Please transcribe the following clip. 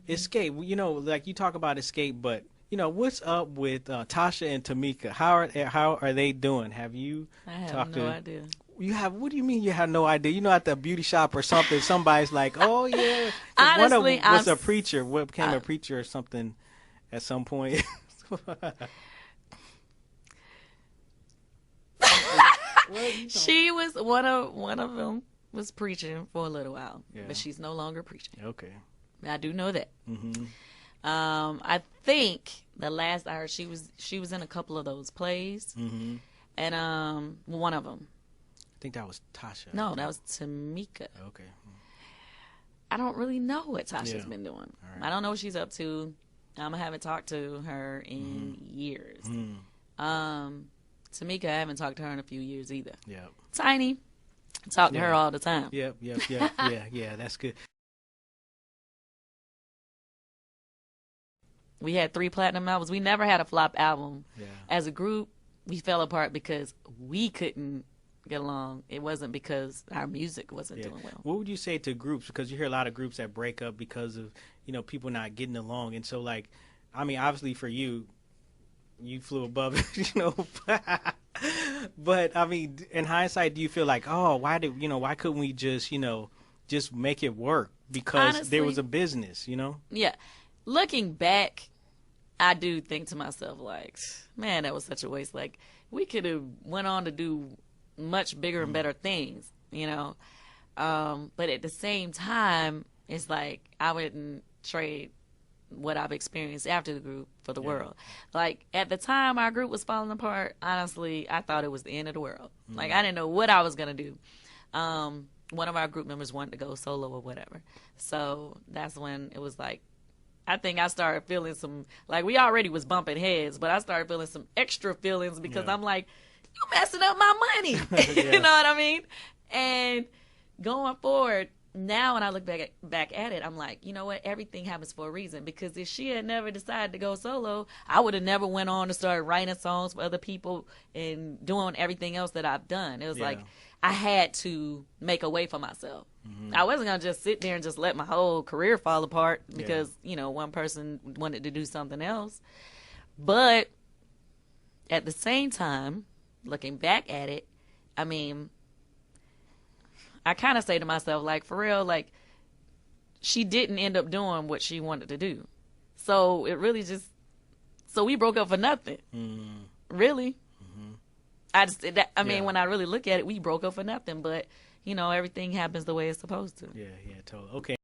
Xscape, you know, like you talk about Xscape, but you know, what's up with Tasha and Tamika? How are they doing? Have you I have talked no to? idea. You have? What do you mean you have no idea? You know, at the beauty shop or something, somebody's like, "Oh yeah," because one of Honestly, them was a preacher. What became I, a preacher or something at some point. she was one of them was preaching for a little while, Yeah. but she's no longer preaching. Okay. I do know that. Mm-hmm. I think the last I heard, she was in a couple of those plays, Mm-hmm. and one of them. I think that was Tasha. No, that was Tamika. Okay. I don't really know what Tasha's Yeah. been doing. All right. I don't know what she's up to. I haven't talked to her in years. Mm. Tamika, I haven't talked to her in a few years either. Yeah. Tiny, I talk to her all the time. Yep. Yeah. That's good. We had 3 platinum albums. We never had a flop album. Yeah. As a group, we fell apart because we couldn't get along. It wasn't because our music wasn't doing well. What would you say to groups? Because you hear a lot of groups that break up because of, you know, people not getting along. And so, like, I mean, obviously for you, you flew above it, you know. But, I mean, in hindsight, do you feel like, oh, why couldn't we just, you know, just make it work? Because Honestly, there was a business, you know? Yeah. Looking back, I do think to myself, like, man, that was such a waste. Like, we could have went on to do much bigger and better things, you know. But at the same time, it's like I wouldn't trade what I've experienced after the group for the world. Like, at the time our group was falling apart, honestly, I thought it was the end of the world. Like, I didn't know what I was going to do. One of our group members wanted to go solo or whatever. So that's when it was like, I think I started feeling some, like, we already was bumping heads, but I started feeling some extra feelings because I'm like, you messing up my money. You know what I mean? And going forward, now when I look back at it, I'm like, you know what? Everything happens for a reason. Because if she had never decided to go solo, I would have never went on to start writing songs for other people and doing everything else that I've done. It was like I had to make a way for myself. I wasn't going to just sit there and just let my whole career fall apart because, you know, one person wanted to do something else. But at the same time, looking back at it, I mean, I kind of say to myself, like, for real, like, she didn't end up doing what she wanted to do. So it really just, so we broke up for nothing. Really. I mean, when I really look at it, we broke up for nothing. But, you know, everything happens the way it's supposed to. Yeah, totally. Okay.